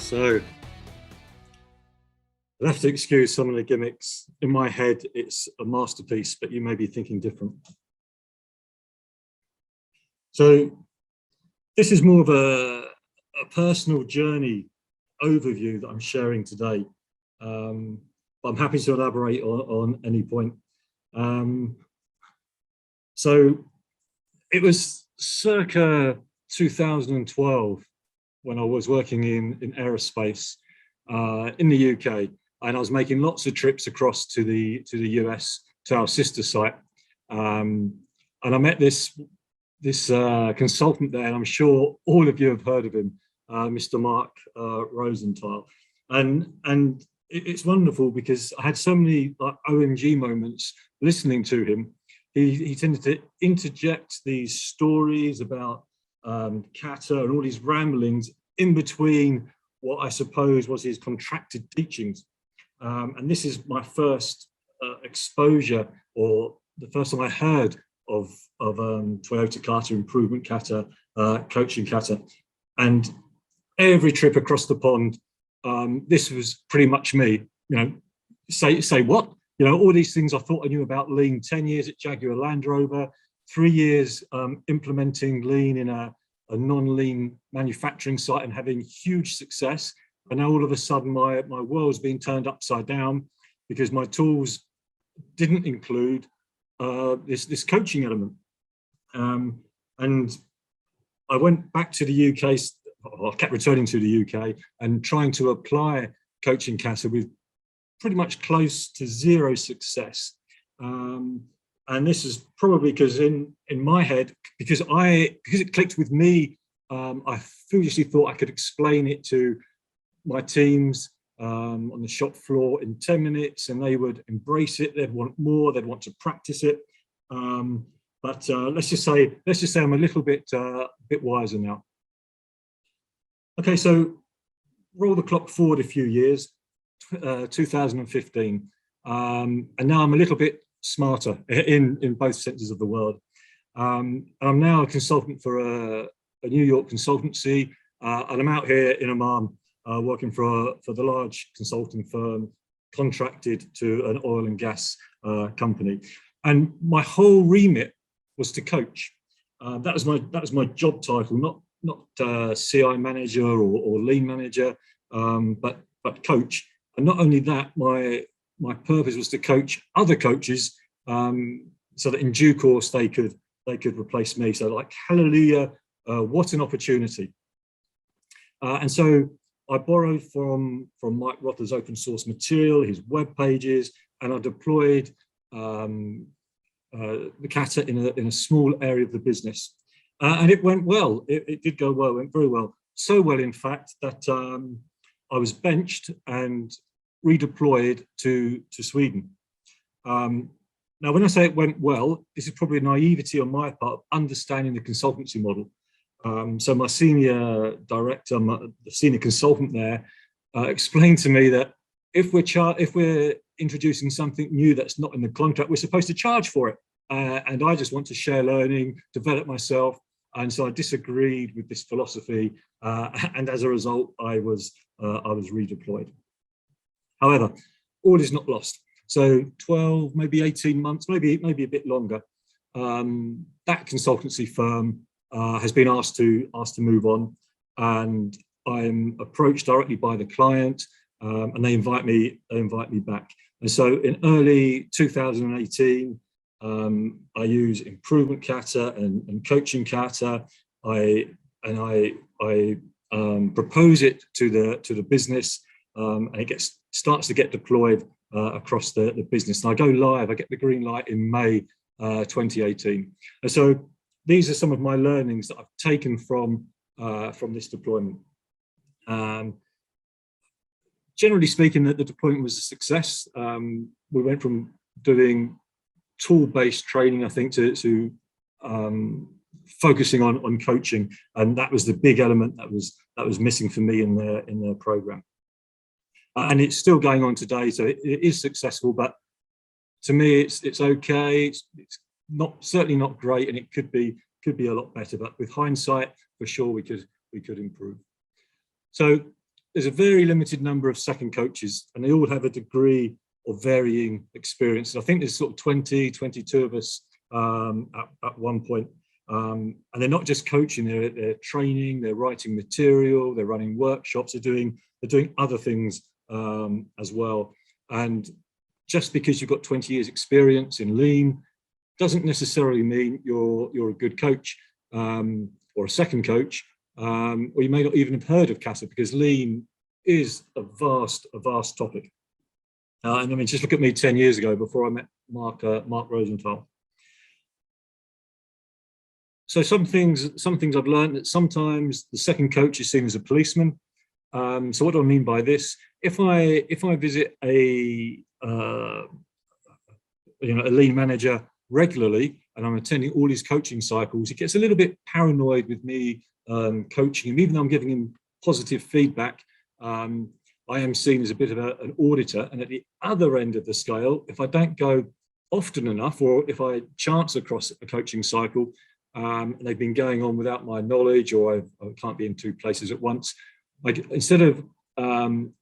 So I'll have to excuse some of the gimmicks. In my head, it's a masterpiece, but you may be thinking different. So this is more of a personal journey overview that I'm sharing today. But I'm happy to elaborate on any point. So it was circa 2012 when I was working in aerospace in the UK, and I was making lots of trips across to the US to our sister site, and I met this consultant there, and I'm sure all of you have heard of him, Mr. Mark Rosenthal, and it's wonderful because I had so many like OMG moments listening to him. He tended to interject these stories about Kata and all these ramblings in between what I suppose was his contracted teachings. And this is my first exposure, or the first time I heard of Toyota Kata, improvement Kata, coaching Kata. And every trip across the pond, this was pretty much me, you know, say what? You know, all these things I thought I knew about lean. 10 years at Jaguar Land Rover, 3 years implementing lean in a non-lean manufacturing site and having huge success. And now all of a sudden my world's being turned upside down because my tools didn't include this coaching element. And I went back to the UK, I kept returning to the UK and trying to apply coaching Kata with pretty much close to zero success. And this is probably because in my head, because it clicked with me, I foolishly thought I could explain it to my teams on the shop floor in 10 minutes, and they would embrace it. They'd want more. They'd want to practice it. But let's just say I'm a little bit wiser now. Okay, so roll the clock forward a few years, 2015, and now I'm a little bit smarter in both senses of the word. I'm now a consultant for a New York consultancy, and I'm out here in Oman working for the large consulting firm contracted to an oil and gas company. And my whole remit was to coach. That was my job title, not CI manager or lean manager, but coach. And not only that, my purpose was to coach other coaches so that in due course they could replace me. So like, hallelujah, what an opportunity. And so I borrowed from Mike Rother's open source material, his web pages, and I deployed the Kata in a small area of the business. And it went well. It did go well, went very well. So well, in fact, that I was benched and redeployed to Sweden. Now, when I say it went well, this is probably a naivety on my part of understanding the consultancy model. So my senior director, the senior consultant there, explained to me that if we're introducing something new that's not in the contract, we're supposed to charge for it. And I just want to share learning, develop myself. And so I disagreed with this philosophy, and as a result, I was redeployed. However, all is not lost. So 12, maybe 18 months, maybe a bit longer. That consultancy firm has been asked to move on, and I'm approached directly by the client, and they invite me back. And so in early 2018, I use improvement Kata and coaching Kata. I propose it to the business, and it starts to get deployed across the business. And I go live. I get the green light in May 2018. And so these are some of my learnings that I've taken from this deployment. Generally speaking, the deployment was a success. We went from doing tool-based training, I think, to focusing on coaching, and that was the big element that was missing for me in their program. And it's still going on today, so it is successful. But to me, it's okay. It's certainly not great, and it could be a lot better. But with hindsight, for sure, we could improve. So there's a very limited number of second coaches, and they all have a degree of varying experience. And I think there's sort of 20, 22 of us at one point. And they're not just coaching, they're training, they're writing material, they're running workshops, they're doing other things as well. And just because you've got 20 years experience in lean doesn't necessarily mean you're a good coach or a second coach, or you may not even have heard of Kata, because lean is a vast topic. And I mean, just look at me 10 years ago before I met Mark Rosenthal. So some things I've learned, that sometimes the second coach is seen as a policeman. So what do I mean by this? If I visit a lean manager regularly and I'm attending all his coaching cycles, he gets a little bit paranoid with me coaching him, even though I'm giving him positive feedback. I am seen as a bit of an auditor. And at the other end of the scale, if I don't go often enough, or if I chance across a coaching cycle, and they've been going on without my knowledge, or I can't be in two places at once, instead of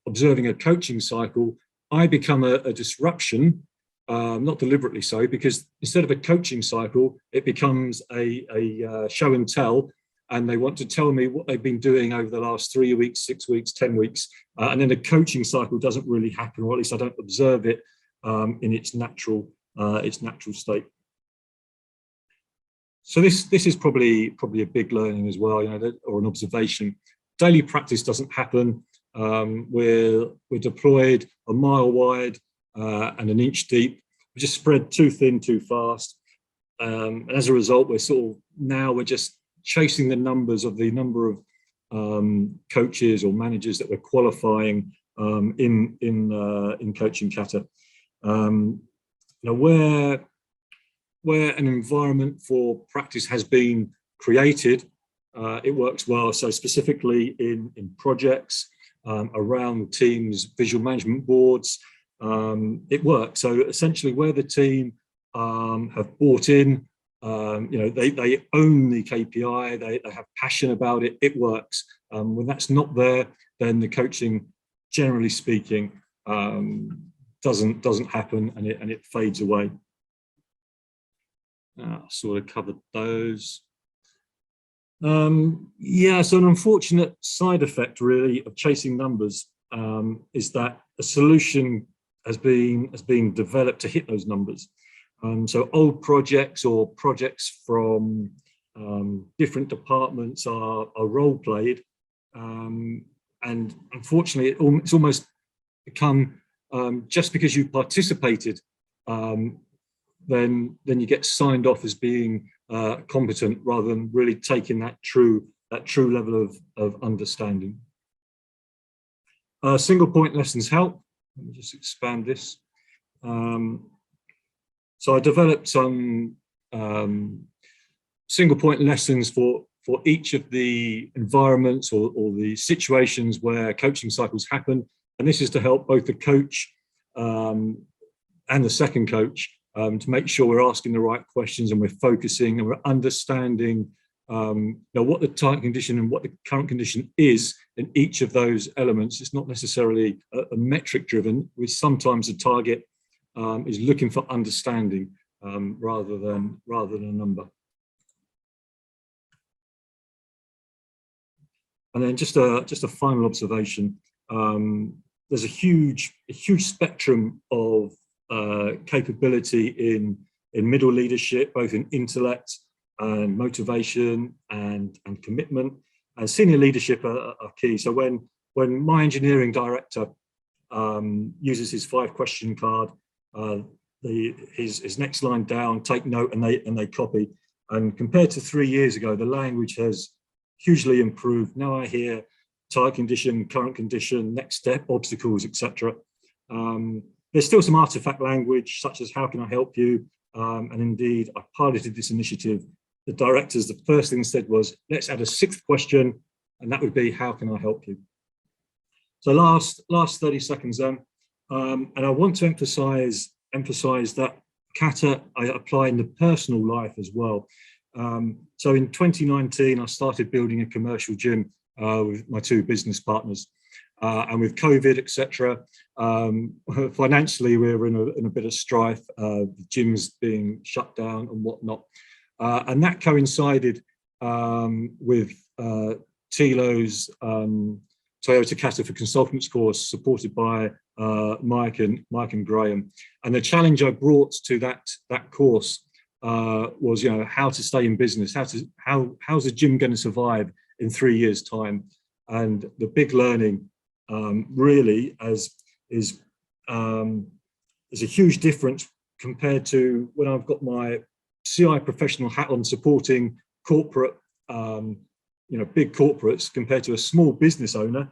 observing a coaching cycle, I become a disruption, not deliberately so, because instead of a coaching cycle, it becomes a show and tell, and they want to tell me what they've been doing over the last 3 weeks, 6 weeks, 10 weeks, and then the coaching cycle doesn't really happen, or at least I don't observe it in its natural state. So this is probably a big learning as well, or an observation. Daily practice doesn't happen. We're deployed a mile wide and an inch deep. We just spread too thin, too fast, and as a result, we're just chasing the numbers of the number of coaches or managers that we're qualifying in coaching Kata. Where an environment for practice has been created, it works well. So specifically in projects, around teams' visual management boards, it works. So essentially where the team have bought in, they own the KPI, they have passion about it, it works. When that's not there, then the coaching, generally speaking, doesn't happen, and it fades away. Sort of covered those. So an unfortunate side effect, really, of chasing numbers is that a solution has been developed to hit those numbers. So old projects or projects from different departments are role played, and unfortunately, it's almost become just because you participated, then you get signed off as being competent, rather than really taking that true level of understanding. Single point lessons help. Let me just expand this. So I developed some single point lessons for each of the environments or the situations where coaching cycles happen, and this is to help both the coach and the second coach to make sure we're asking the right questions, and we're focusing, and we're understanding what the target condition and what the current condition is in each of those elements. It's not necessarily a metric driven, which sometimes the target is looking for understanding rather than a number. And then just a final observation. There's a huge spectrum of capability in middle leadership, both in intellect and motivation and commitment, and senior leadership are key. So when my engineering director uses his 5-question card, his next line down, take note, and they copy. And compared to 3 years ago, the language has hugely improved. Now I hear target condition, current condition, next step, obstacles, etc. There's still some artifact language, such as how can I help you? And indeed, I piloted this initiative. The directors, the first thing said was, let's add a 6th question, and that would be, how can I help you? So last 30 seconds then, and I want to emphasize that Kata I apply in the personal life as well. So in 2019, I started building a commercial gym with my 2 business partners. and with COVID, etc., financially we're in a bit of strife. The gyms being shut down and whatnot, and that coincided with Thilo's Toyota Kata for Consultants course, supported by Mike and Graham. And the challenge I brought to that course was, how to stay in business, how's a gym going to survive in 3 years' time. And the big learning really is a huge difference compared to when I've got my CI professional hat on, supporting corporate, big corporates, compared to a small business owner,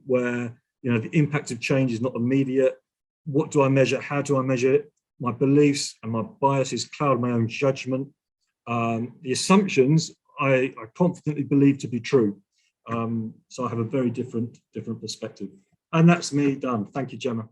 where the impact of change is not immediate. What do I measure? How do I measure it? My beliefs and my biases cloud my own judgment. The assumptions I confidently believe to be true. So I have a very different perspective. And that's me done. Thank you, Gemma.